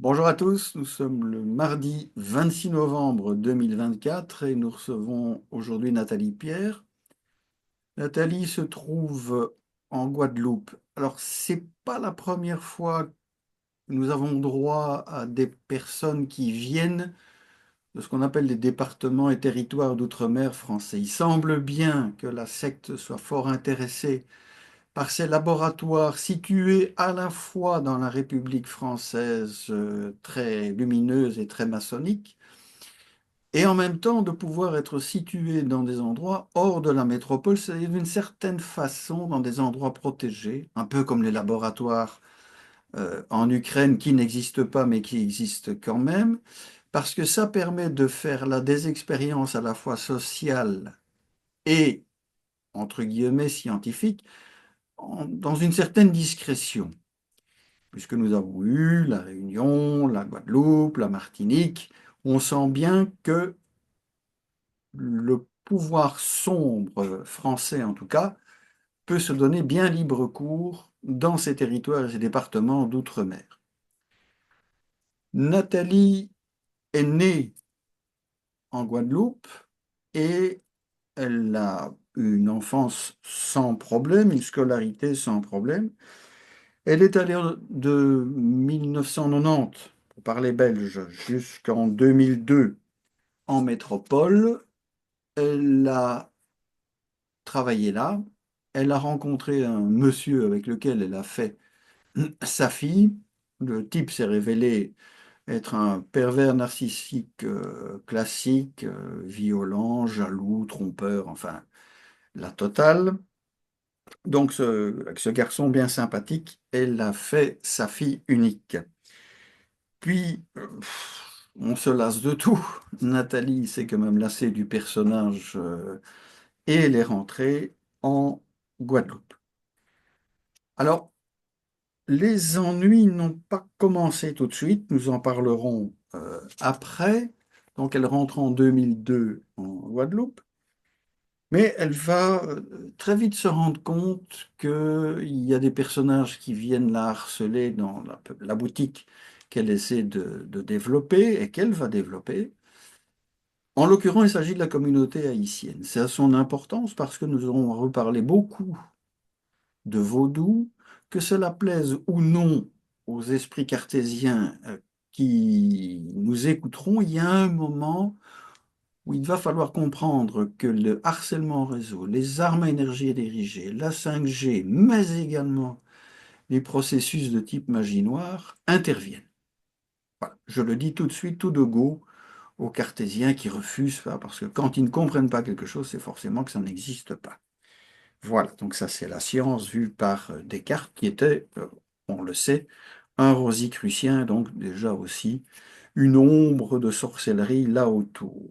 Bonjour à tous, nous sommes le mardi 26 novembre 2024 et nous recevons aujourd'hui Nathalie Pierre. Nathalie se trouve en Guadeloupe. Alors, c'est pas la première fois que nous avons droit à des personnes qui viennent de ce qu'on appelle les départements et territoires d'outre-mer français. Il semble bien que la secte soit fort intéressée par ces laboratoires situés à la fois dans la République française, très lumineuse et très maçonnique, et en même temps de pouvoir être situés dans des endroits hors de la métropole, c'est d'une certaine façon dans des endroits protégés, un peu comme les laboratoires en Ukraine qui n'existent pas mais qui existent quand même, parce que ça permet de faire là des expériences à la fois sociales et, entre guillemets, scientifiques, dans une certaine discrétion, puisque nous avons eu la Réunion, la Guadeloupe, la Martinique. On sent bien que le pouvoir sombre français, en tout cas, peut se donner bien libre cours dans ces territoires et ces départements d'outre-mer. Nathalie est née en Guadeloupe et elle a eu une enfance sans problème, une scolarité sans problème. Elle est allée de 1990, pour parler belge, jusqu'en 2002 en métropole. Elle a travaillé là. Elle a rencontré un monsieur avec lequel elle a fait sa fille. Le type s'est révélé être un pervers narcissique classique, violent, jaloux, trompeur, enfin, la totale. Donc, avec ce garçon bien sympathique, elle a fait sa fille unique. Puis, on se lasse de tout. Nathalie s'est quand même lassée du personnage et elle est rentrée en Guadeloupe. Alors, les ennuis n'ont pas commencé tout de suite, nous en parlerons après. Donc, elle rentre en 2002 en Guadeloupe, mais elle va très vite se rendre compte qu'il y a des personnages qui viennent la harceler dans la boutique qu'elle essaie de développer et qu'elle va développer. En l'occurrence, il s'agit de la communauté haïtienne. C'est à son importance parce que nous aurons reparlé beaucoup de vaudou, que cela plaise ou non aux esprits cartésiens qui nous écouteront, il y a un moment où il va falloir comprendre que le harcèlement en réseau, les armes à énergie dirigée, la 5G, mais également les processus de type magie noire interviennent. Voilà. Je le dis tout de suite, tout de go, aux cartésiens qui refusent ça, parce que quand ils ne comprennent pas quelque chose, c'est forcément que ça n'existe pas. Voilà, donc ça c'est la science vue par Descartes, qui était, on le sait, un rosicrucien, donc déjà aussi une ombre de sorcellerie là autour.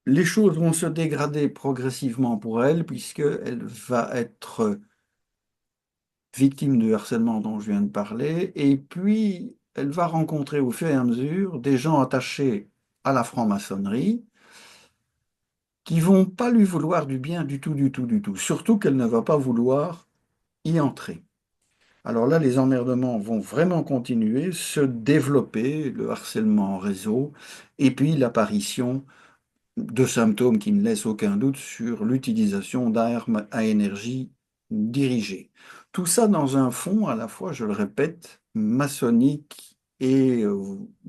Les choses vont se dégrader progressivement pour elle, puisqu'elle va être victime du harcèlement dont je viens de parler, et puis elle va rencontrer au fur et à mesure des gens attachés à la franc-maçonnerie, qui vont pas lui vouloir du bien du tout, du tout, du tout. Surtout qu'elle ne va pas vouloir y entrer. Alors là, les emmerdements vont vraiment continuer, se développer, le harcèlement en réseau, et puis l'apparition de symptômes qui ne laissent aucun doute sur l'utilisation d'armes à énergie dirigée. Tout ça dans un fond à la fois, je le répète, maçonnique et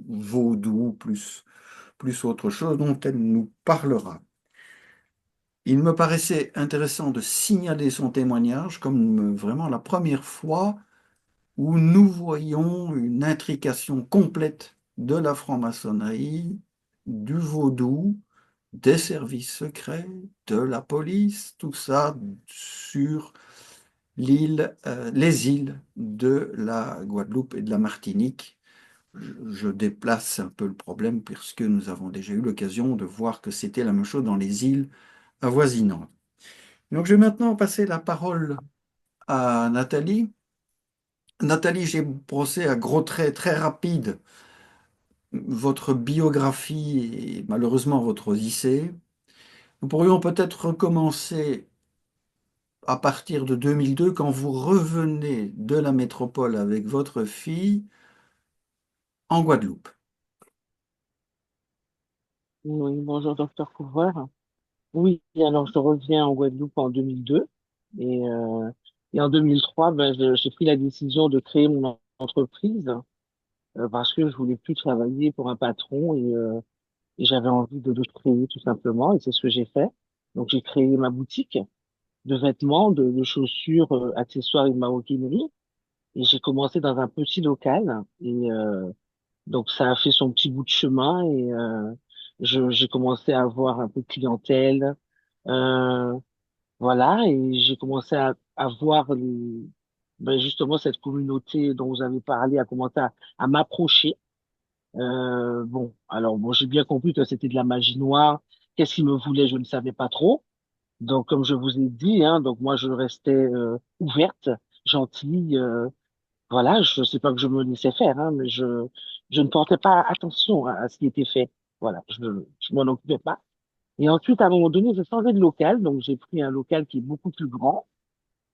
vaudou, plus autre chose dont elle nous parlera. Il me paraissait intéressant de signaler son témoignage comme vraiment la première fois où nous voyons une intrication complète de la franc-maçonnerie, du vaudou, des services secrets, de la police, tout ça sur les îles de la Guadeloupe et de la Martinique. Je déplace un peu le problème puisque nous avons déjà eu l'occasion de voir que c'était la même chose dans les îles avoisinantes. Donc je vais maintenant passer la parole à Nathalie. Nathalie, j'ai brossé à gros traits très rapides votre biographie et malheureusement votre odyssée. Nous pourrions peut-être recommencer à partir de 2002, quand vous revenez de la métropole avec votre fille en Guadeloupe. Oui, bonjour, docteur Couvreur. Oui, alors je reviens en Guadeloupe en 2002 et, euh, et en 2003, ben, j'ai pris la décision de créer mon entreprise parce que je voulais plus travailler pour un patron et j'avais envie de créer tout simplement et c'est ce que j'ai fait. Donc j'ai créé ma boutique de vêtements, de chaussures, accessoires et de maroquinerie et j'ai commencé dans un petit local donc ça a fait son petit bout de chemin j'ai commencé à avoir un peu de clientèle. Euh, voilà, et j'ai commencé à voir ben justement cette communauté dont vous avez parlé, a commencé à m'approcher. Bon, alors bon, j'ai bien compris que c'était de la magie noire. Qu'est-ce qu'ils me voulaient, je ne savais pas trop. Donc comme je vous ai dit, hein, donc moi je restais ouverte, gentille. Voilà, je sais pas que je me laissais faire, hein, mais je ne portais pas attention à ce qui était fait. Voilà, je m'en occupais pas. Et ensuite, à un moment donné, j'ai changé de local, donc j'ai pris un local qui est beaucoup plus grand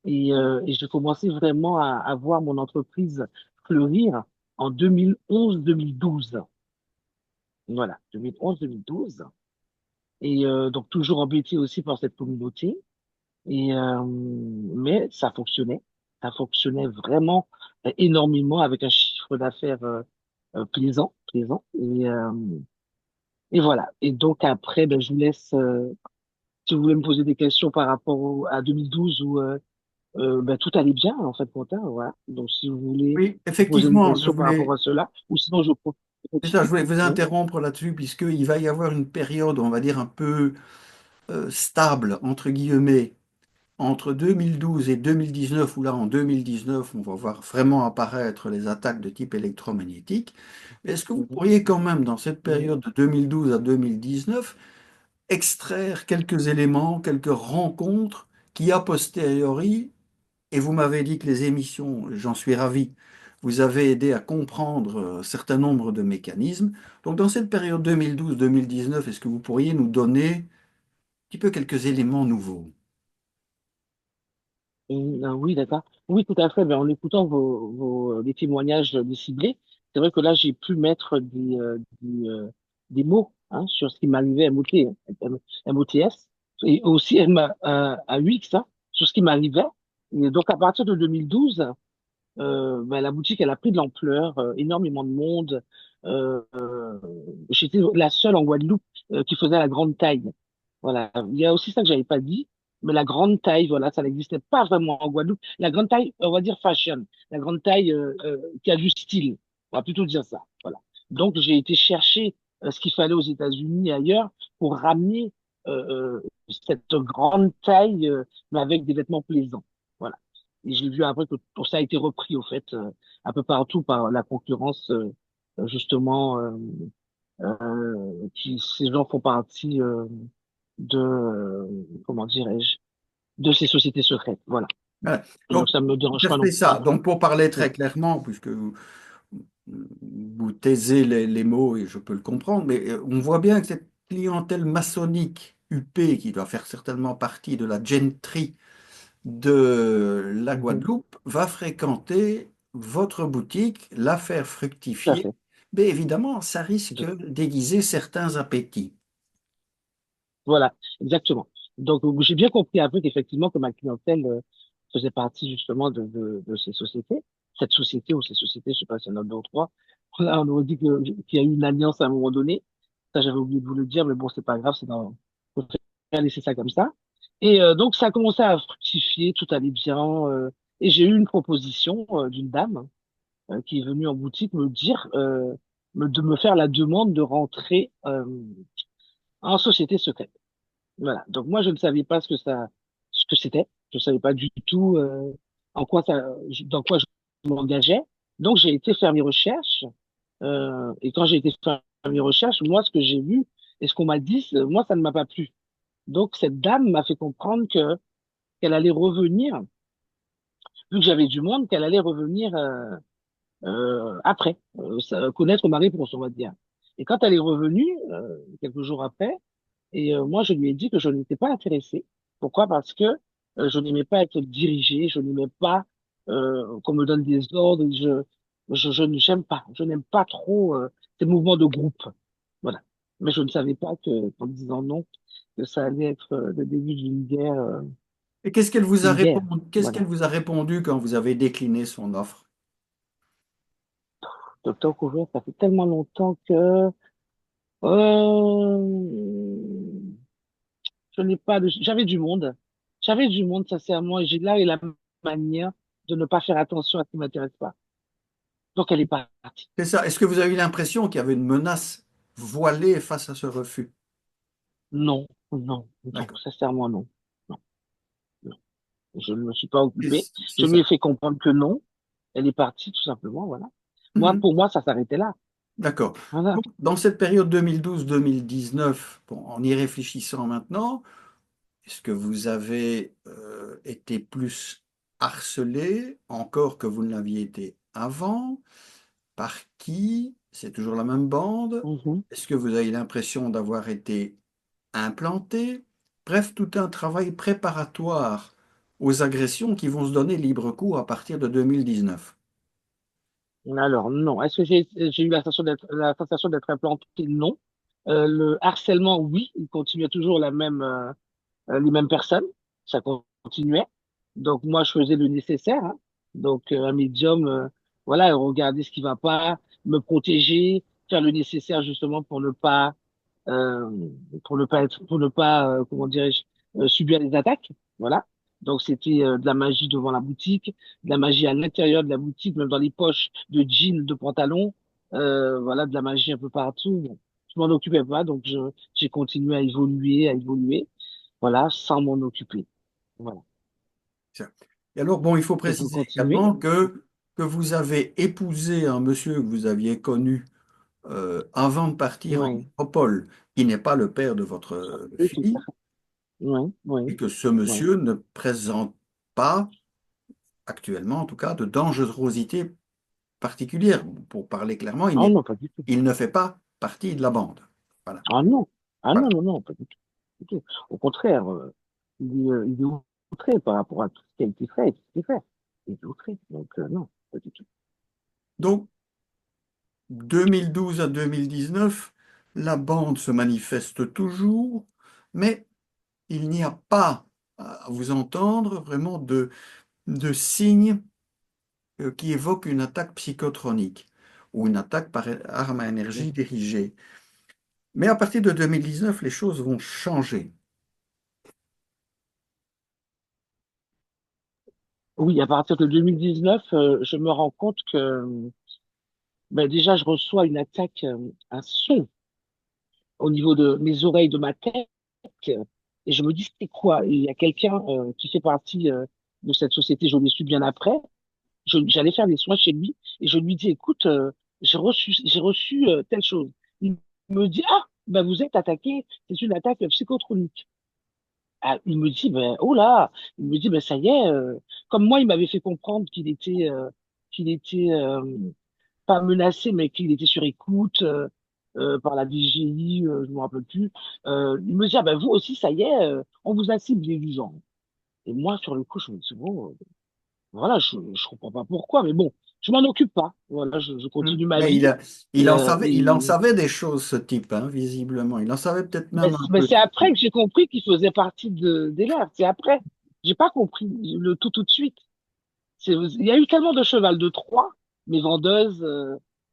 et j'ai commencé vraiment à voir mon entreprise fleurir en 2011-2012. Voilà, 2011-2012. Donc toujours embêté aussi par cette communauté. Mais ça fonctionnait vraiment énormément avec un chiffre d'affaires plaisant, plaisant. Et voilà. Et donc après, ben, je vous laisse, si vous voulez me poser des questions par rapport à 2012 où ben, tout allait bien en fait pour toi, voilà. Donc si vous voulez Oui, me poser une effectivement, question par rapport à cela, ou sinon c'est ça, je continue. voulais vous Oui. interrompre là-dessus, puisqu'il va y avoir une période, on va dire, un peu stable, entre guillemets, entre 2012 et 2019, où là, en 2019, on va voir vraiment apparaître les attaques de type électromagnétique. Est-ce que vous Mhm. pourriez quand même, dans cette Mhm. période de 2012 à 2019, extraire quelques éléments, quelques rencontres qui, a posteriori, et vous m'avez dit que les émissions, j'en suis ravi, vous avez aidé à comprendre un certain nombre de mécanismes. Donc, dans cette période 2012-2019, est-ce que vous pourriez nous donner un petit peu quelques éléments nouveaux? Oui, d'accord. Oui, tout à fait. Ben, en écoutant les témoignages des ciblés, c'est vrai que là, j'ai pu mettre des mots hein, sur ce qui m'arrivait à MOT, hein, MOTS, et aussi à UX, hein, sur ce qui m'arrivait. Et donc, à partir de 2012, ben, la boutique, elle a pris de l'ampleur, énormément de monde. J'étais la seule en Guadeloupe qui faisait la grande taille. Voilà. Il y a aussi ça que j'avais pas dit, mais la grande taille, voilà, ça n'existait pas vraiment en Guadeloupe. La grande taille, on va dire fashion, la grande taille qui a du style. On va plutôt dire ça. Voilà. Donc j'ai été chercher ce qu'il fallait aux États-Unis et ailleurs pour ramener cette grande taille, mais avec des vêtements plaisants. Voilà. Et j'ai vu après que tout ça a été repris au fait un peu partout par la concurrence justement qui ces gens font partie comment dirais-je, de ces sociétés secrètes. Voilà. Voilà. Donc, Donc, ça me dérange pas non c'est ça. plus. Donc, pour parler Oui. très clairement, puisque vous taisez les mots et je peux le comprendre, mais on voit bien que cette clientèle maçonnique UP, qui doit faire certainement partie de la gentry de la Mhm. Guadeloupe, va fréquenter votre boutique, la faire Tout à fructifier. fait. Mais évidemment, ça risque Je- d'aiguiser certains appétits. Voilà, exactement. Donc, j'ai bien compris un peu qu'effectivement, que ma clientèle faisait partie justement de ces sociétés. Cette société ou ces sociétés, je sais pas si y en a deux ou trois. Là, on aurait dit qu'il y a eu une alliance à un moment donné. Ça, j'avais oublié de vous le dire, mais bon, c'est pas grave, faut faire laisser ça comme ça. Donc, ça a commencé à fructifier, tout allait bien. Et j'ai eu une proposition d'une dame qui est venue en boutique me dire de me faire la demande de rentrer en société secrète. Voilà. Donc moi je ne savais pas ce que c'était. Je savais pas du tout en quoi ça, dans quoi je m'engageais. Donc j'ai été faire mes recherches et quand j'ai été faire mes recherches, moi ce que j'ai vu et ce qu'on m'a dit, moi ça ne m'a pas plu. Donc cette dame m'a fait comprendre que qu'elle allait revenir, vu que j'avais du monde, qu'elle allait revenir après, connaître ma réponse, on va dire. Et quand elle est revenue, quelques jours après, moi je lui ai dit que je n'étais pas intéressée. Pourquoi? Parce que Je n'aimais pas être dirigée, je n'aimais pas qu'on me donne des ordres. Je ne j'aime pas, je n'aime pas trop ces mouvements de groupe. Voilà. Mais je ne savais pas que, en disant non, que ça allait être le début Et qu'est-ce qu'elle vous a d'une guerre. répondu, qu'est-ce Voilà. qu'elle vous a répondu quand vous avez décliné son offre? Docteur Couvert, ça fait tellement longtemps que je n'ai pas de, j'avais du monde. J'avais du monde, sincèrement, et j'ai là et la manière de ne pas faire attention à ce qui m'intéresse pas. Donc elle est partie. C'est ça. Est-ce que vous avez eu l'impression qu'il y avait une menace voilée face à ce refus? Non, non, non, D'accord. sincèrement, non. Non, non. Je ne me suis pas occupé. C'est Je lui ai ça. fait comprendre que non. Elle est partie, tout simplement, voilà. Moi, Mhm. pour moi, ça s'arrêtait là. D'accord. Voilà. Donc, dans cette période 2012-2019, bon, en y réfléchissant maintenant, est-ce que vous avez été plus harcelé encore que vous ne l'aviez été avant? Par qui? C'est toujours la même bande? Mhm. Est-ce que vous avez l'impression d'avoir été implanté? Bref, tout un travail préparatoire aux agressions qui vont se donner libre cours à partir de 2019. Alors, non. Est-ce que j'ai eu la sensation d'être implanté? Non. Le harcèlement, oui. Il continuait toujours les mêmes personnes. Ça continuait. Donc, moi, je faisais le nécessaire, hein. Donc, un médium, voilà, regarder ce qui va pas, me protéger, faire le nécessaire justement euh, pour ne pas, comment dirais-je, subir les attaques. Voilà. Donc, c'était de la magie devant la boutique, de la magie à l'intérieur de la boutique, même dans les poches de jeans, de pantalons. Voilà, de la magie un peu partout. Bon, je m'en occupais pas, donc j'ai continué à évoluer, voilà, sans m'en occuper. Voilà. Tiens. Et alors, bon, il faut Donc, je préciser continuais. également que vous avez épousé un monsieur que vous aviez connu avant de partir en Oui, métropole, qui n'est pas le père de votre oui, tout à fille, fait. Oui, et oui, que ce oui. monsieur ne présente pas, actuellement en tout cas, de dangerosité particulière. Pour parler clairement, Ah non, pas du tout. il ne fait pas partie de la bande. Voilà. Ah non. Ah Voilà. non, non, non, pas du tout. Du tout. Au contraire, il est outré par rapport à tout ce qui a été fait et tout ce qui est fait. Il est outré. Donc, non, pas du tout. Donc, 2012 à 2019, la bande se manifeste toujours, mais il n'y a pas, à vous entendre, vraiment de signes qui évoquent une attaque psychotronique ou une attaque par arme à énergie Mhm. dirigée. Mais à partir de 2019, les choses vont changer. Oui, à partir de 2019, je me rends compte que ben, déjà, je reçois une attaque, un son au niveau de mes oreilles, de ma tête. Et je me dis, c'est quoi? Et il y a quelqu'un qui fait partie de cette société, je l'ai su bien après. J'allais faire des soins chez lui et je lui dis, écoute, j'ai reçu telle chose. Il me dit, ah, ben vous êtes attaqué, c'est une attaque psychotronique. Ah, il me dit, ben, oh là, il me dit, ben ça y est, comme moi, il m'avait fait comprendre qu'il était pas menacé, mais qu'il était sur écoute par la DGI, je me rappelle plus. Il me dit, ah ben vous aussi, ça y est, on vous a ciblé du genre. Et moi, sur le coup, je me dis, bon, voilà, je comprends pas pourquoi, mais bon, je m'en occupe pas. Voilà, je continue ma Mais vie. il en Et savait des choses, ce type, hein, visiblement. Il en savait peut-être même un mais peu c'est trop. après que j'ai compris qu'il faisait partie des leurs. C'est après. J'ai pas compris le tout de suite. Il y a eu tellement de cheval de Troie, mes vendeuses,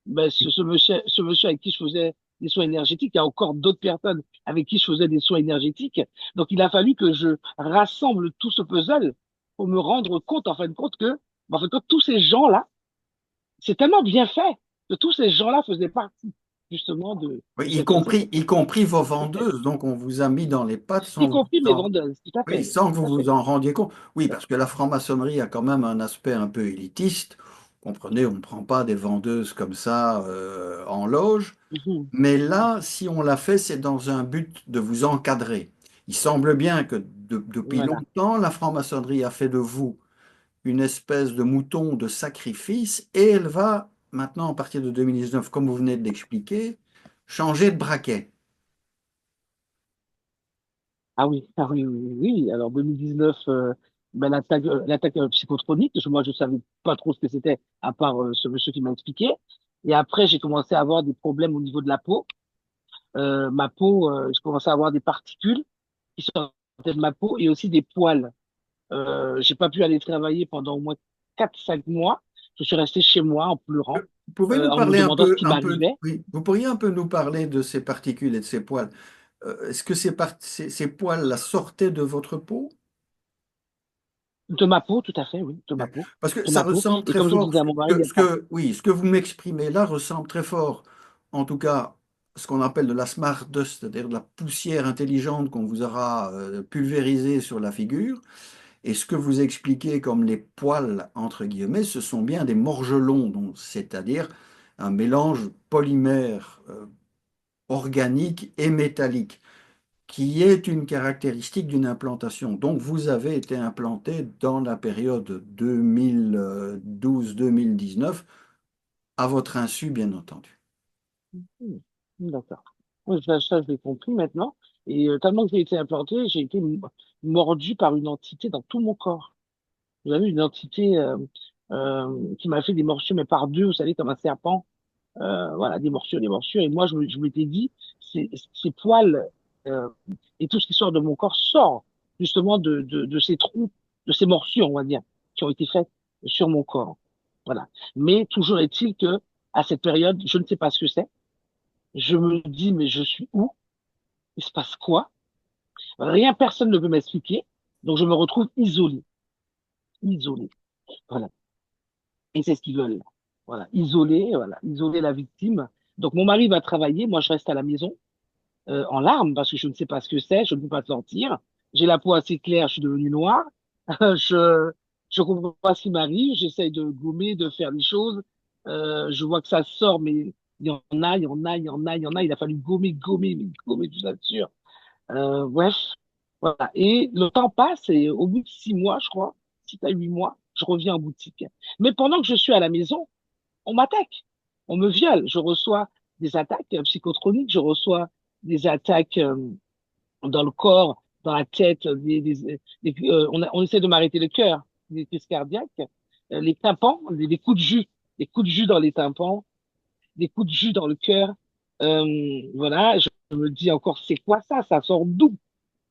ben, ce monsieur avec qui je faisais des soins énergétiques, il y a encore d'autres personnes avec qui je faisais des soins énergétiques. Donc, il a fallu que je rassemble tout ce puzzle pour me rendre compte, en fin de compte, en fait, que tous ces gens-là, c'est tellement bien fait que tous ces gens-là faisaient partie, justement, Oui, de cette société. y compris vos Tout à fait. vendeuses. Donc, on vous a mis dans les pattes Y compris mes vendeuses. Tout à oui, fait. sans que vous Tout à fait. vous en rendiez compte. Oui, parce que la franc-maçonnerie a quand même un aspect un peu élitiste. Comprenez, on ne prend pas des vendeuses comme ça en loge. Mhm. Mais là, si on l'a fait, c'est dans un but de vous encadrer. Il semble bien que depuis Voilà. longtemps, la franc-maçonnerie a fait de vous une espèce de mouton de sacrifice et elle va maintenant, à partir de 2019, comme vous venez de l'expliquer, changer de braquet. Ah oui, ah oui, oui, oui. Oui. Alors 2019. ben, l'attaque psychotronique. Moi, je savais pas trop ce que c'était, à part ce monsieur qui m'a expliqué. Et après, j'ai commencé à avoir des problèmes au niveau de la peau. Ma peau, je commençais à avoir des particules qui sortaient de ma peau et aussi des poils. J'ai pas pu aller travailler pendant au moins 4, 5 mois. Je suis resté chez moi en pleurant, Vous pouvez nous en me parler demandant ce qui un peu, m'arrivait. oui, vous pourriez un peu nous parler de ces particules et de ces poils. Est-ce que ces poils-là sortaient de votre peau? De ma peau, tout à fait, oui, de ma peau, Parce que de ça ma peau. ressemble Et très comme je fort, disais à mon mari, il y a pas. oui, ce que vous m'exprimez là ressemble très fort, en tout cas, ce qu'on appelle de la smart dust, c'est-à-dire de la poussière intelligente qu'on vous aura pulvérisée sur la figure. Et ce que vous expliquez comme les poils, entre guillemets, ce sont bien des morgelons, donc c'est-à-dire un mélange polymère organique et métallique, qui est une caractéristique d'une implantation. Donc vous avez été implanté dans la période 2012-2019, à votre insu, bien entendu. Hmm, d'accord. Oui, ça, je l'ai compris maintenant. Et tellement que j'ai été implanté, j'ai été mordu par une entité dans tout mon corps. J'avais une entité qui m'a fait des morsures, mais par deux, vous savez, comme un serpent. Voilà, des morsures, des morsures. Et moi, je m'étais dit, ces poils euh, et tout ce qui sort de mon corps sort justement de ces trous, de ces morsures, on va dire, qui ont été faites sur mon corps. Voilà. Mais toujours est-il que à cette période, je ne sais pas ce que c'est. Je me dis, mais je suis où? Il se passe quoi? Rien, personne ne veut m'expliquer. Donc, je me retrouve isolé, isolé. Voilà. Et c'est ce qu'ils veulent. Voilà. Isolé, voilà. Isoler la victime. Donc, mon mari va travailler, moi, je reste à la maison. En larmes parce que je ne sais pas ce que c'est, je ne peux pas sortir. J'ai la peau assez claire, je suis devenu noir. Je je comprends pas ce qui m'arrive. J'essaye de gommer, de faire des choses. Je vois que ça sort, mais il y en a, il y en a, il y en a, il y en a. Il a fallu gommer, gommer, mais gommer tout ça sûr. Bref, voilà. Et le temps passe et au bout de 6 mois, je crois, 6 à 8 mois, je reviens en boutique. Mais pendant que je suis à la maison, on m'attaque, on me viole. Je reçois des attaques psychotroniques, je reçois des attaques dans le corps, dans la tête, on essaie de m'arrêter le cœur, des crises cardiaques, les tympans, des coups de jus, des coups de jus dans les tympans, des coups de jus dans le cœur. Voilà, je me dis encore, c'est quoi ça? Ça sort d'où?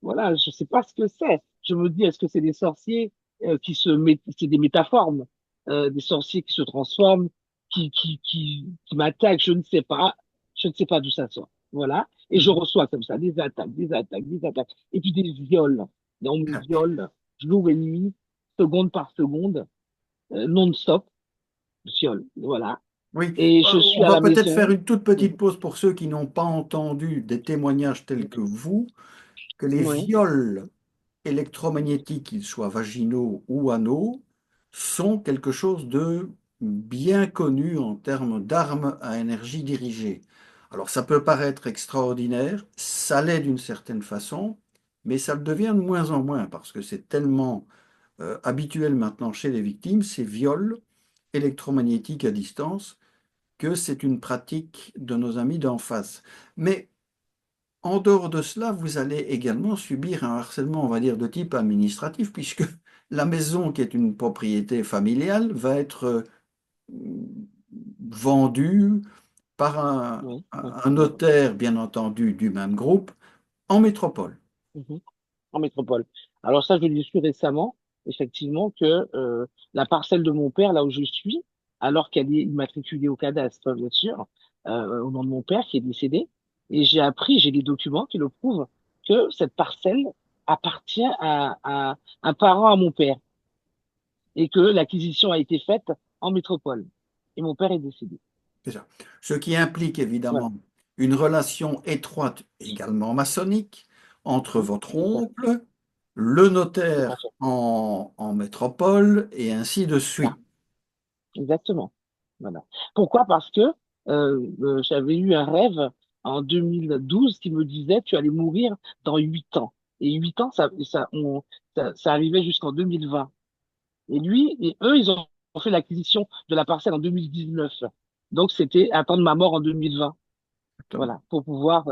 Voilà, je sais pas ce que c'est. Je me dis, est-ce que c'est des sorciers c'est des métaformes, des sorciers qui se transforment, qui m'attaquent, je ne sais pas. Je ne sais pas d'où ça sort. Voilà. Et je Mhm. reçois comme ça des attaques, des attaques, des attaques. Et puis des viols. Et on me viole jour et nuit, seconde par seconde, non-stop, viol. Voilà. Oui, Et je on suis à va la peut-être faire maison. une toute petite pause pour ceux qui n'ont pas entendu des témoignages tels que vous, que les Oui, viols électromagnétiques, qu'ils soient vaginaux ou anaux, sont quelque chose de bien connu en termes d'armes à énergie dirigée. Alors ça peut paraître extraordinaire, ça l'est d'une certaine façon, mais ça le devient de moins en moins parce que c'est tellement habituel maintenant chez les victimes, ces viols électromagnétiques à distance, que c'est une pratique de nos amis d'en face. Mais en dehors de cela, vous allez également subir un harcèlement, on va dire, de type administratif, puisque la maison, qui est une propriété familiale, va être vendue par oui, oui, un oui. notaire, bien entendu, du même groupe, en métropole. Mhm. En métropole. Alors ça, je l'ai su récemment, effectivement, que la parcelle de mon père, là où je suis, alors qu'elle est immatriculée au cadastre, bien sûr, au nom de mon père qui est décédé, et j'ai appris, j'ai des documents qui le prouvent, que cette parcelle appartient à un parent à mon père, et que l'acquisition a été faite en métropole. Et mon père est décédé. C'est ça. Ce qui implique Voilà. évidemment une relation étroite, également maçonnique, entre Mhm. votre Tout à fait. oncle, le Tout à notaire fait. en métropole, et ainsi de Ça. suite. Exactement. Voilà. Pourquoi? Parce que j'avais eu un rêve en 2012 qui me disait tu allais mourir dans 8 ans. Et 8 ans, ça arrivait jusqu'en 2020. Et lui, et eux, ils ont fait l'acquisition de la parcelle en 2019. Donc, c'était attendre ma mort en 2020. Exactement. Voilà, pour pouvoir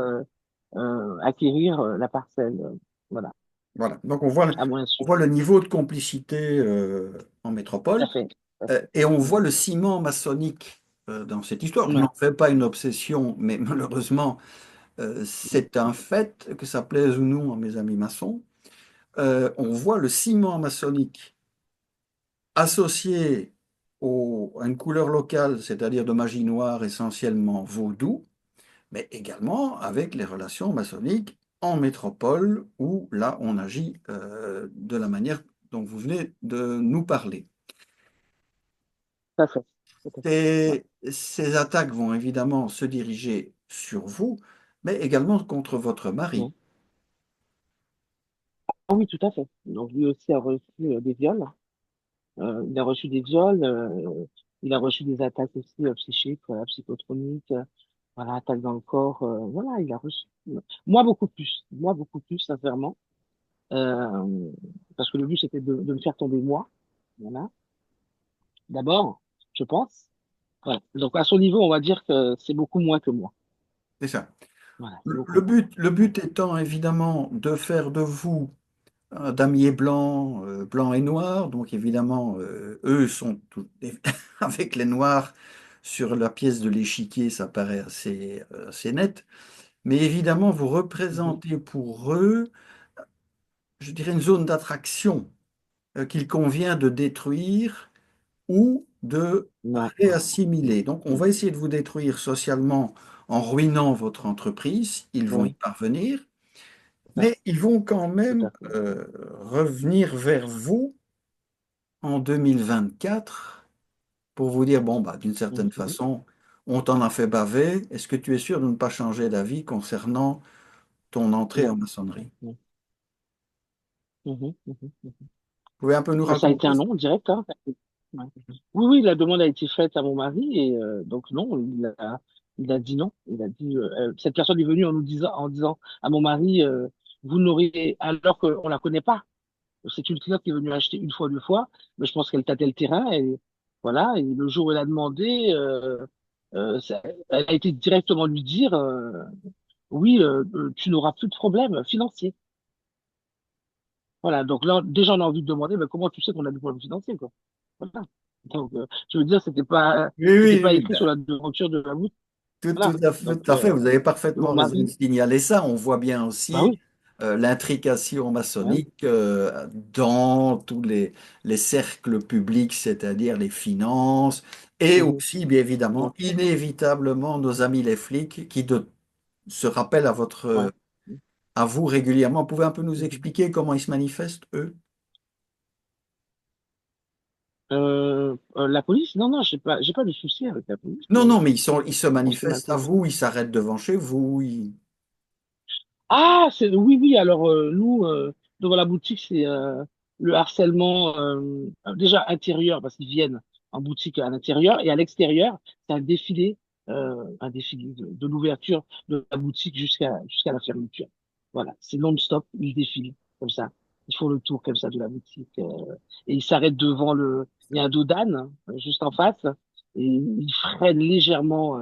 acquérir la parcelle. Voilà. Voilà. Donc à moins on sûr. voit le niveau de complicité en Tout à métropole fait. Tout à fait. et on voit Mhm. le ciment maçonnique dans cette histoire. Je Ouais, n'en fais pas une obsession, mais malheureusement, c'est un fait, que ça plaise ou non à mes amis maçons. On voit le ciment maçonnique associé à une couleur locale, c'est-à-dire de magie noire essentiellement vaudou, mais également avec les relations maçonniques en métropole, où là, on agit de la manière dont vous venez de nous parler. tout à fait. Tout à fait. Ouais. Ces attaques vont évidemment se diriger sur vous, mais également contre votre mari. Mhm. Ah oui, tout à fait. Donc lui aussi a reçu des viols. Il a reçu des viols. Il a reçu des attaques aussi psychiques, voilà, psychotroniques, voilà, attaques dans le corps. Voilà, il a reçu. Moi beaucoup plus. Moi beaucoup plus, sincèrement. Euh, Parce que le but c'était de me faire tomber moi. Voilà. D'abord, je pense. Voilà. Donc à son niveau, on va dire que c'est beaucoup moins que moi. C'est ça. Voilà, c'est beaucoup moins. Le Ouais. but étant évidemment de faire de vous un damier blanc, blanc et noir. Donc évidemment, eux sont avec les noirs sur la pièce de l'échiquier, ça paraît assez net. Mais évidemment, vous Mhm. représentez pour eux, je dirais, une zone d'attraction qu'il convient de détruire ou de Ouais. réassimiler. Donc on va essayer de vous détruire socialement en ruinant votre entreprise. Ils vont y Mhm. parvenir. Tout à Mais ils vont quand tout même à fait. revenir vers vous en 2024 pour vous dire, bon, bah, d'une certaine Mhm. façon, on t'en a fait baver. Est-ce que tu es sûr de ne pas changer d'avis concernant ton entrée en Non. maçonnerie? Mhm. Mhm. Mhm. Vous pouvez un peu nous Ben, ça a été raconter un ça? non direct, hein. Ouais. Oui, oui, la demande a été faite à mon mari et donc non, il a dit non. Il a dit cette personne est venue en disant à mon mari, vous n'aurez alors qu'on la connaît pas. C'est une cliente qui est venue acheter une fois, deux fois, mais je pense qu'elle tâtait le terrain et voilà. Et le jour où elle a demandé, elle a été directement lui dire, oui, tu n'auras plus de problème financier. Voilà. Donc là, déjà, on a envie de demander, mais comment tu sais qu'on a des problèmes financiers, quoi. Voilà. Donc, je veux dire, Oui, oui, c'était pas oui. écrit sur la devanture de la boutique. Tout Voilà. Donc, tout à fait, vous avez parfaitement mon raison de mari, signaler ça. On voit bien bah aussi oui, l'intrication bah oui. maçonnique dans tous les cercles publics, c'est-à-dire les finances, et Mhm. aussi, bien Ouais. évidemment, inévitablement, nos amis les flics se rappellent Ouais. à vous régulièrement. Vous pouvez un peu nous Mhm. expliquer comment ils se manifestent, eux? La police? Non, non, j'ai pas de souci avec la police. Non, non, mais ils se On s'est mal manifestent à compris. vous, ils s'arrêtent devant chez vous. Ah, oui, oui. Alors nous, devant la boutique, c'est le harcèlement déjà intérieur parce qu'ils viennent en boutique à l'intérieur et à l'extérieur, c'est un défilé de l'ouverture de la boutique jusqu'à la fermeture. Voilà, c'est non-stop, ils défilent comme ça. Ils font le tour comme ça de la boutique et ils s'arrêtent devant le. Il y a un dos d'âne juste en face et ils freinent légèrement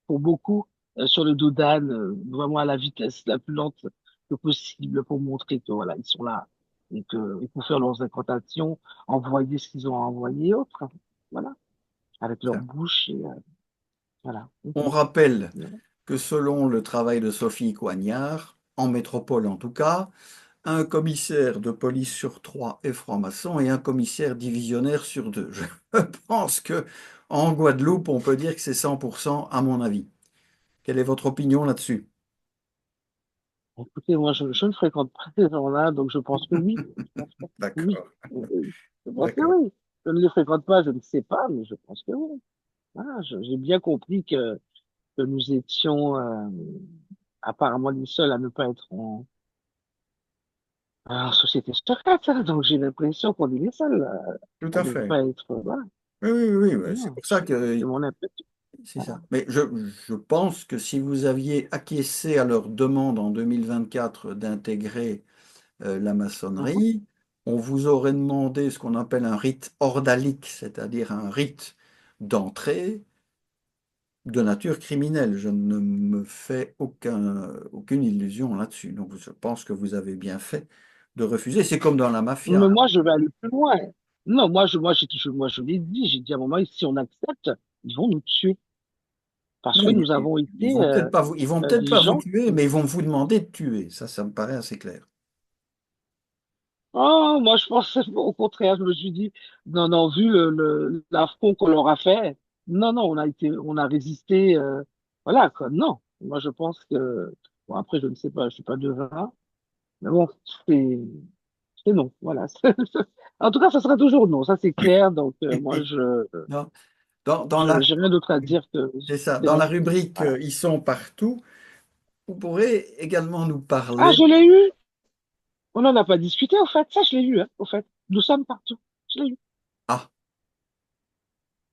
pour beaucoup sur le dos d'âne, vraiment à la vitesse la plus lente que possible pour montrer que voilà, ils sont là et que et pour faire leurs incantations, envoyer ce qu'ils ont à envoyer et autres. Voilà, avec leur bouche et voilà. On Mhm. rappelle Voilà. que selon le travail de Sophie Coignard, en métropole en tout cas, un commissaire de police sur trois est franc-maçon et un commissaire divisionnaire sur deux. Je pense que en Guadeloupe, on peut dire que c'est 100% à mon avis. Quelle est votre opinion là-dessus? Écoutez, moi, je ne fréquente pas ces gens-là, donc je pense que oui. Je pense que oui. D'accord, Oui. Je pense que d'accord. oui. Je ne les fréquente pas, je ne sais pas, mais je pense que oui. Voilà, j'ai bien compris que nous étions apparemment les seuls à ne pas être en société secrète, hein. Donc j'ai l'impression qu'on est les seuls Tout à à ne fait. pas être. Voilà. Oui, oui, oui, oui, c'est Non, pour ça c'est que mon impression. c'est Voilà. ça. Mais je pense que si vous aviez acquiescé à leur demande en 2024 d'intégrer la Mhm. maçonnerie, on vous aurait demandé ce qu'on appelle un rite ordalique, c'est-à-dire un rite d'entrée de nature criminelle. Je ne me fais aucune illusion là-dessus. Donc je pense que vous avez bien fait de refuser. C'est comme dans la mafia. Mais moi, je vais aller plus loin. Non, moi, je l'ai dit, j'ai dit à mon mari, si on accepte, ils vont nous tuer. Parce Non, que nous avons ils été vont peut-être pas vous, ils vont peut-être des pas vous gens. tuer, mais ils vont vous demander de tuer. Ça me paraît assez clair. Oh, moi, je pensais au contraire. Je me suis dit, non, non, vu l'affront qu'on leur a fait, non, non, on a résisté. Voilà, quoi. Non, moi, je pense que, bon, après, je ne sais pas, je suis pas devin, mais bon, c'est, c'est non. Voilà. En tout cas, ça sera toujours non. Ça, c'est clair. Donc, moi, Non. Dans la, j'ai rien d'autre à dire que c'est ça. c'est Dans la non. rubrique Voilà. Ils sont partout, vous pourrez également nous Ah, parler. je l'ai eu. On n'en a pas discuté, au fait. Ça, je l'ai eu, hein, au fait. Nous sommes partout. Je l'ai eu. Ah,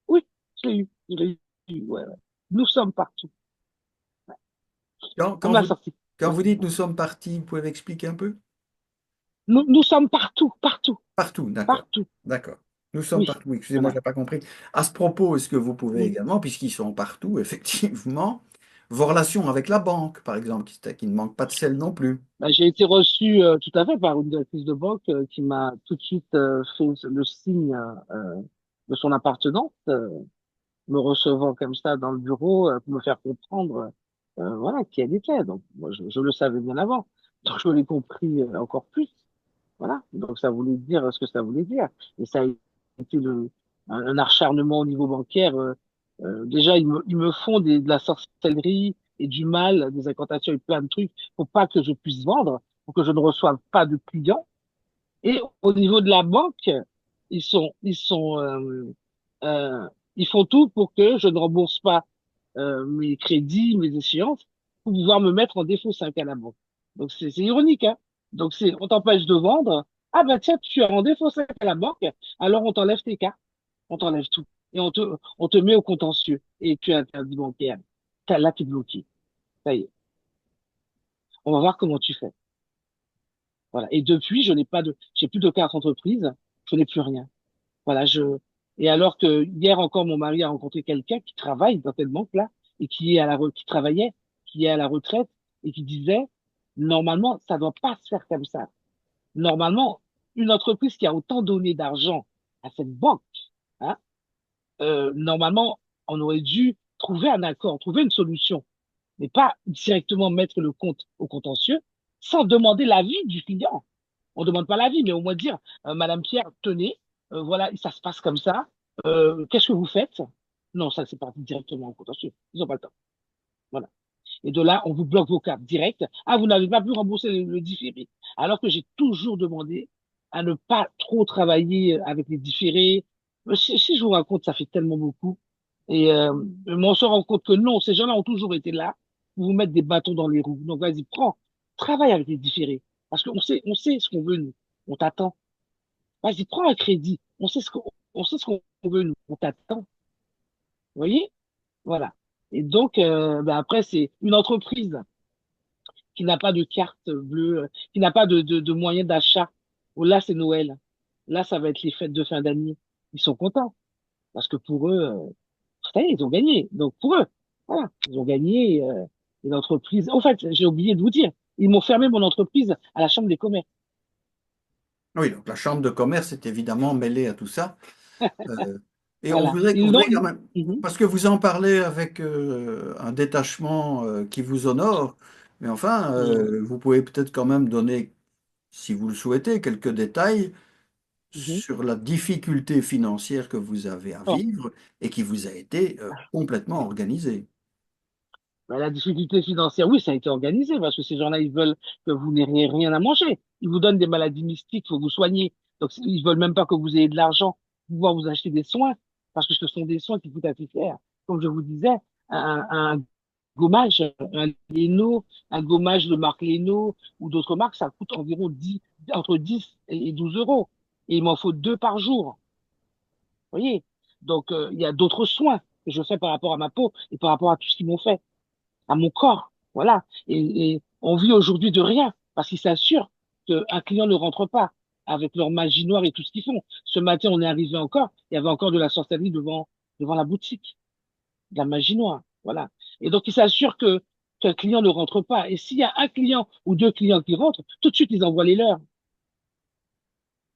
Oui, je l'ai eu. Je l'ai eu. Ouais, ouais. Nous sommes partout. quand, On quand me l'a vous, sorti. quand Oui. vous dites nous sommes partis, vous pouvez m'expliquer un peu? Nous sommes partout, partout, Partout, d'accord. partout. D'accord. Nous sommes Oui, partout. Excusez-moi, je voilà. n'ai pas compris. À ce propos, est-ce que vous pouvez Oui. également, puisqu'ils sont partout, effectivement, vos relations avec la banque, par exemple, qui ne manque pas de sel non plus. Bah, j'ai été reçu tout à fait par une directrice de banque qui m'a tout de suite fait le signe de son appartenance, me recevant comme ça dans le bureau pour me faire comprendre voilà qui elle était. Donc moi je le savais bien avant, donc je l'ai compris encore plus. Voilà, donc ça voulait dire ce que ça voulait dire. Et ça a été un acharnement au niveau bancaire. Déjà, ils me font de la sorcellerie et du mal, des incantations et plein de trucs pour pas que je puisse vendre, pour que je ne reçoive pas de clients. Et au niveau de la banque, ils sont, euh, ils font tout pour que je ne rembourse pas mes crédits, mes échéances, pour pouvoir me mettre en défaut 5 à la banque. Donc c'est ironique, hein. Donc c'est on t'empêche de vendre. Ah ben tiens, tu es en défaut 5 à la banque, alors on t'enlève tes cartes, on t'enlève tout. Et on te met au contentieux. Et tu es interdit bancaire. Là, tu es bloqué. Ça y est. On va voir comment tu fais. Voilà. Et depuis, j'ai plus de carte entreprise, je n'ai plus rien. Voilà, et alors que hier encore, mon mari a rencontré quelqu'un qui travaille dans cette banque-là et qui travaillait, qui est à la retraite et qui disait, normalement, ça doit pas se faire comme ça. Normalement, une entreprise qui a autant donné d'argent à cette banque, hein, normalement, on aurait dû trouver un accord, trouver une solution, mais pas directement mettre le compte au contentieux sans demander l'avis du client. On ne demande pas l'avis, mais au moins dire, Madame Pierre, tenez, voilà, ça se passe comme ça. Qu'est-ce que vous faites? Non, ça c'est parti directement au contentieux. Ils n'ont pas le temps. Voilà. Et de là, on vous bloque vos cartes directes. Ah, vous n'avez pas pu rembourser le différé. Alors que j'ai toujours demandé à ne pas trop travailler avec les différés. Si je vous raconte, ça fait tellement beaucoup. Et mais on se rend compte que non, ces gens-là ont toujours été là pour vous mettre des bâtons dans les roues. Donc vas-y, prends, travaille avec les différés. Parce on sait ce qu'on veut, nous. On t'attend. Vas-y, prends un crédit. On sait ce qu'on veut, nous. On t'attend. Vous voyez? Voilà. Et donc, ben après, c'est une entreprise qui n'a pas de carte bleue, qui n'a pas de moyen d'achat. Oh, là, c'est Noël. Là, ça va être les fêtes de fin d'année. Ils sont contents parce que pour eux, ça y est, ils ont gagné. Donc pour eux, voilà, ils ont gagné une entreprise. En fait, j'ai oublié de vous dire, ils m'ont fermé mon entreprise à la Chambre des commerces. Oui, donc la chambre de commerce est évidemment mêlée à tout ça. Euh, et Voilà. on Ils l'ont. voudrait quand même, Mhm, parce que vous en parlez avec un détachement qui vous honore, mais enfin, mhm, vous pouvez peut-être quand même donner, si vous le souhaitez, quelques détails mhm. sur la difficulté financière que vous avez à Oh, vivre et qui vous a été complètement organisée. bah, la difficulté financière, oui, ça a été organisé parce que ces gens-là, ils veulent que vous n'ayez rien à manger. Ils vous donnent des maladies mystiques, faut vous soigner. Donc, ils veulent même pas que vous ayez de l'argent pour pouvoir vous acheter des soins parce que ce sont des soins qui coûtent assez cher. Comme je vous disais, un gommage, un Leno, un gommage de marque Leno ou d'autres marques, ça coûte environ entre 10 et 12 euros. Et il m'en faut 2 par jour. Vous voyez? Donc, il y a d'autres soins que je fais par rapport à ma peau et par rapport à tout ce qu'ils m'ont fait à mon corps. Voilà. Et on vit aujourd'hui de rien parce qu'ils s'assurent qu'un client ne rentre pas avec leur magie noire et tout ce qu'ils font. Ce matin, on est arrivé encore, il y avait encore de la sorcellerie devant la boutique, de la magie noire. Voilà. Et donc, ils s'assurent qu'un client ne rentre pas. Et s'il y a un client ou deux clients qui rentrent, tout de suite, ils envoient les leurs.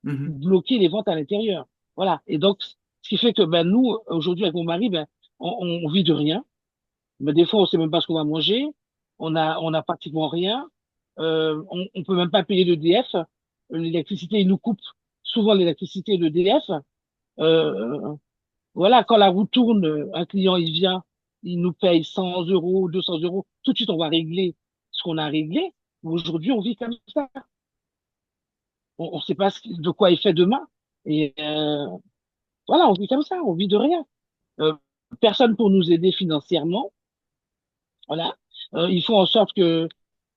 Mhm. bloquer les ventes à l'intérieur. Voilà. Et donc, ce qui fait que ben, nous, aujourd'hui, avec mon mari, ben, on vit de rien. Mais des fois, on sait même pas ce qu'on va manger. On a pratiquement rien. On peut même pas payer l'EDF. L'électricité, ils nous coupent souvent l'électricité de l'EDF. Voilà, quand la roue tourne, un client, il vient, il nous paye 100 euros, 200 euros. Tout de suite, on va régler ce qu'on a réglé. Aujourd'hui, on vit comme ça. On ne sait pas de quoi il fait demain. Et voilà, on vit comme ça, on vit de rien. Euh, Personne pour nous aider financièrement. Voilà. Il faut en sorte que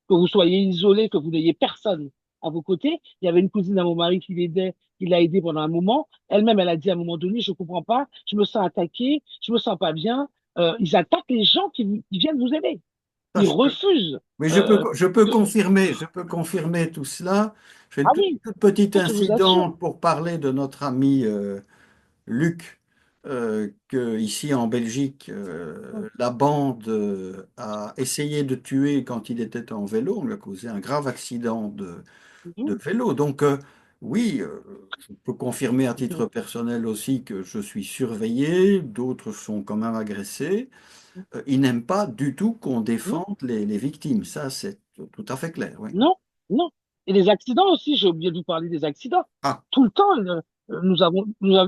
vous soyez isolé, que vous n'ayez personne à vos côtés. Il y avait une cousine à mon mari qui l'a aidé pendant un moment. Elle-même, elle a dit à un moment donné, je comprends pas, je me sens attaquée, je me sens pas bien. Ils attaquent les gens qui viennent vous aider. Ça, Ils je peux. refusent. Oui, Euh, que- je peux confirmer tout cela. Je fais Ah oui, toute petite je vous assure. incident pour parler de notre ami Luc, que ici en Belgique, la bande a essayé de tuer quand il était en vélo. On lui a causé un grave accident de Mhm, vélo. Donc, oui, je peux confirmer à mhm, titre personnel aussi que je suis surveillé, d'autres sont quand même agressés. Ils n'aiment pas du tout qu'on mhm. défende les victimes. Ça, c'est tout à fait clair, oui. Non, non. Et les accidents aussi, j'ai oublié de vous parler des accidents. Ah, Tout le temps,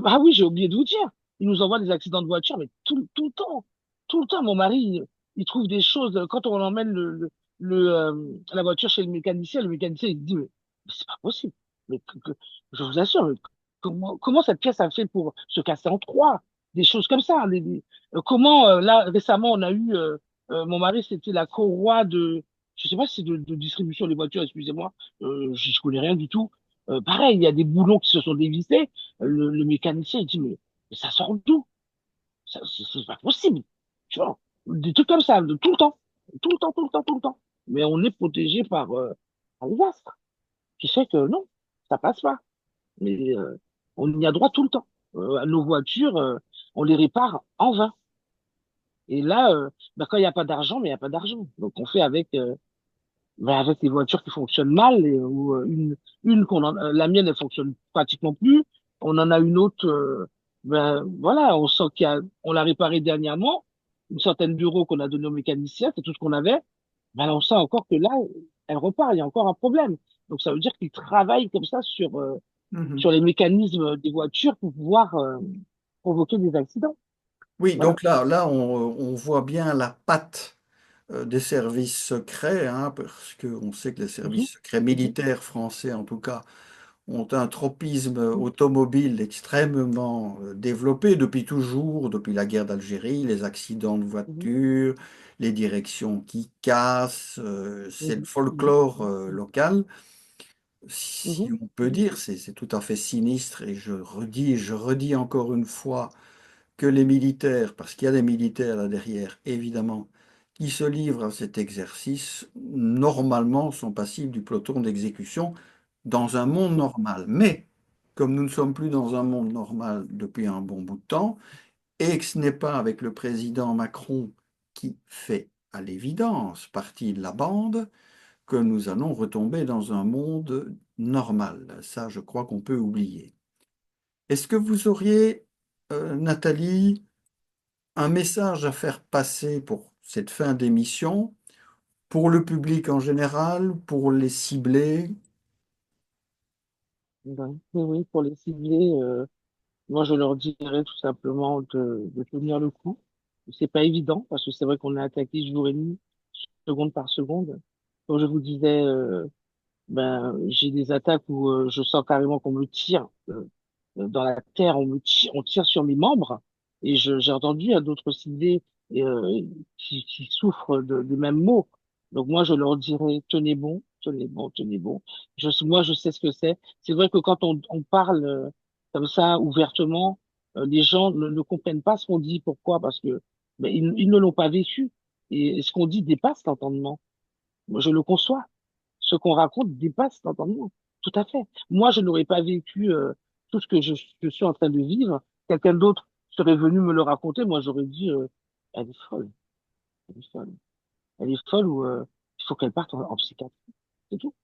ah oui, j'ai oublié de vous dire. Ils nous envoient des accidents de voiture, mais tout le temps. Tout le temps, mon mari, il trouve des choses. Quand on emmène la voiture chez le mécanicien, il dit, mais c'est pas possible. Mais je vous assure, mais comment cette pièce a fait pour se casser en trois? Des choses comme ça. Comment, là, récemment, on a eu, mon mari, c'était la courroie je sais pas si c'est de distribution des voitures, excusez-moi, je connais rien du tout. Pareil, il y a des boulons qui se sont dévissés. Le mécanicien, il dit, mais ça sort d'où? C'est pas possible. Tu vois, des trucs comme ça, de tout le temps. Tout le temps, tout le temps, tout le temps. Mais on est protégé par les astres, qui fait que non, ça passe pas. Mais on y a droit tout le temps. Nos voitures, on les répare en vain. Et là, bah, quand il n'y a pas d'argent, mais il n'y a pas d'argent. Donc on fait avec les voitures qui fonctionnent mal, ou la mienne, elle fonctionne pratiquement plus. On en a une autre, ben voilà, on sent on l'a réparée dernièrement, une centaine d'euros qu'on a donné au mécanicien, c'est tout ce qu'on avait. Ben on sent encore que là, elle repart, il y a encore un problème. Donc ça veut dire qu'ils travaillent comme ça mhm. sur les mécanismes des voitures pour pouvoir provoquer des accidents. Oui, Voilà. donc on voit bien la patte des services secrets, hein, parce qu'on sait que les Mhm, services secrets mhm, militaires français, en tout cas, ont un tropisme mhm, automobile extrêmement développé depuis toujours, depuis la guerre d'Algérie, les accidents de mhm, voitures, les directions qui cassent, c'est le mhm, mhm, folklore mhm, local. Si mhm, on peut dire, c'est tout à fait sinistre et je redis encore une fois que les militaires, parce qu'il y a des militaires là derrière, évidemment, qui se livrent à cet exercice, normalement sont passibles du peloton d'exécution dans un monde mhm, normal. Mais comme nous ne sommes plus dans un monde normal depuis un bon bout de temps, et que ce n'est pas avec le président Macron qui fait à l'évidence partie de la bande, que nous allons retomber dans un monde normal. Ça, je crois qu'on peut oublier. Est-ce que vous auriez, Nathalie, un message à faire passer pour cette fin d'émission, pour le public en général, pour les cibler? mhm. Oui, oui, pour les cibler, moi, je leur dirais tout simplement de tenir le coup. C'est pas évident parce que c'est vrai qu'on est attaqué jour et nuit, seconde par seconde. Comme je vous disais, ben, j'ai des attaques où je sens carrément qu'on me tire dans la terre, on tire sur mes membres. Et j'ai entendu à d'autres ciblés euh, qui souffrent des mêmes maux. Donc moi, je leur dirais, tenez bon, tenez bon, tenez bon. Moi, je sais ce que c'est. C'est vrai que quand on parle comme ça ouvertement, les gens ne comprennent pas ce qu'on dit. Pourquoi? Parce que ben, ils ne l'ont pas vécu. Et ce qu'on dit dépasse l'entendement. Moi, je le conçois. Ce qu'on raconte dépasse l'entendement. Tout à fait. Moi, je n'aurais pas vécu tout ce que je suis en train de vivre. Quelqu'un d'autre serait venu me le raconter. Moi, j'aurais dit, elle est folle. Elle est folle. Elle est folle ou il faut qu'elle parte en psychiatrie. C'est tout.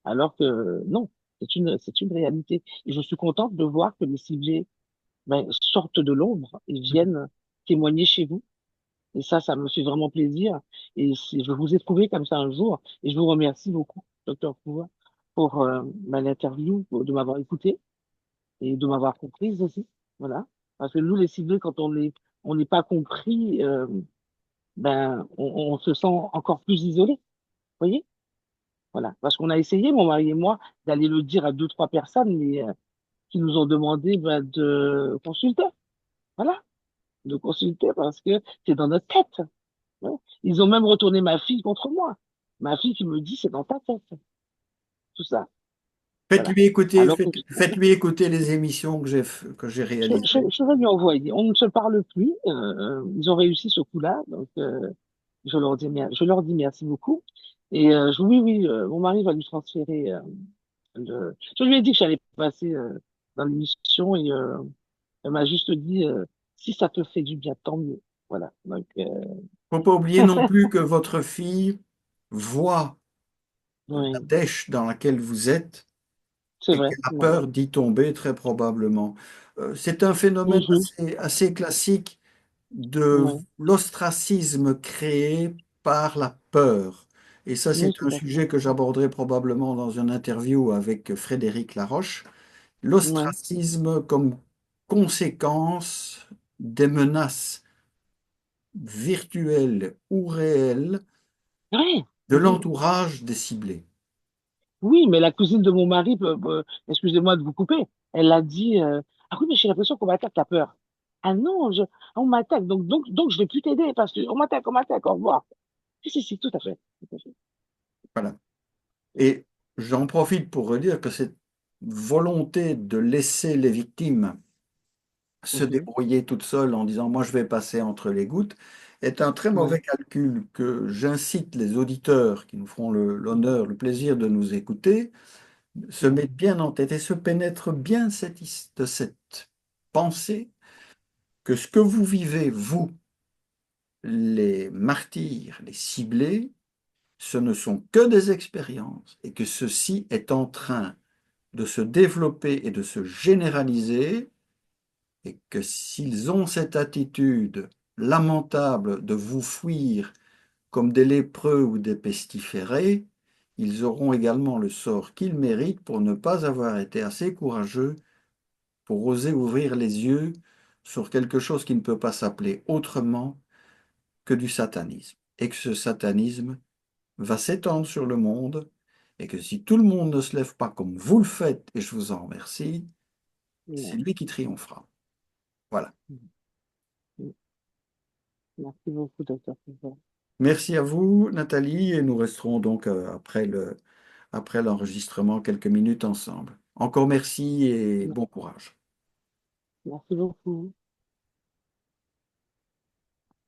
Alors que non. C'est une réalité. Et je suis contente de voir que les ciblés ben, sortent de l'ombre et viennent témoigner chez vous. Et ça me fait vraiment plaisir. Et je vous ai trouvé comme ça un jour. Et je vous remercie beaucoup, docteur Pouvoir, pour l'interview, de m'avoir écouté et de m'avoir comprise aussi. Voilà. Parce que nous, les ciblés, quand on n'est pas compris, ben, on se sent encore plus isolé. Vous voyez? Voilà. Parce qu'on a essayé, mon mari et moi, d'aller le dire à deux, trois personnes, mais qui nous ont demandé ben, de consulter. Voilà. De consulter parce que c'est dans notre tête. Ouais. Ils ont même retourné ma fille contre moi. Ma fille qui me dit, c'est dans ta tête, tout ça. Voilà. Faites-lui écouter, Alors que faites-lui écouter les émissions que j'ai réalisées. je vais lui envoyer. On ne se parle plus. Ils ont réussi ce coup-là. Donc, je leur dis merci beaucoup. Et oui, oui, mon mari va lui transférer je lui ai dit que j'allais passer dans l'émission et elle m'a juste dit, si ça te fait du bien, tant mieux. Voilà. Donc, Faut pas oublier non plus que votre fille voit la oui, dèche dans laquelle vous êtes c'est et vrai. qu'elle a Ouais. peur d'y tomber très probablement. C'est un phénomène Mhm. assez classique de Ouais. l'ostracisme créé par la peur. Et ça, c'est Oui, tout un à fait. sujet que j'aborderai probablement dans une interview avec Frédéric Laroche. Ouais. L'ostracisme comme conséquence des menaces virtuelles ou réelles Ouais. de Mhm. l'entourage des ciblés. Oui, mais la cousine de mon mari, excusez-moi de vous couper, elle a dit, ah oui, mais j'ai l'impression qu'on m'attaque la peur. Ah non, on m'attaque, donc je vais plus t'aider parce qu'on on m'attaque, au revoir. Si, tout à fait. Tout à fait. Voilà. Et j'en profite pour redire que cette volonté de laisser les victimes se Mhm. débrouiller toutes seules en disant moi je vais passer entre les gouttes est un très Ouais. mauvais calcul que j'incite les auditeurs qui nous feront l'honneur, le plaisir de nous écouter, se Ouais. mettent bien en tête et se pénètrent bien de cette pensée que ce que vous vivez, vous, les martyrs, les ciblés, ce ne sont que des expériences et que ceci est en train de se développer et de se généraliser et que s'ils ont cette attitude lamentable de vous fuir comme des lépreux ou des pestiférés, ils auront également le sort qu'ils méritent pour ne pas avoir été assez courageux pour oser ouvrir les yeux sur quelque chose qui ne peut pas s'appeler autrement que du satanisme. Et que ce satanisme va s'étendre sur le monde et que si tout le monde ne se lève pas comme vous le faites, et je vous en remercie, c'est Ouais. lui qui triomphera. Voilà. Mhm. Merci beaucoup, docteur Pouvoir. Merci à vous, Nathalie, et nous resterons donc après l'enregistrement quelques minutes ensemble. Encore merci et bon courage. Merci beaucoup.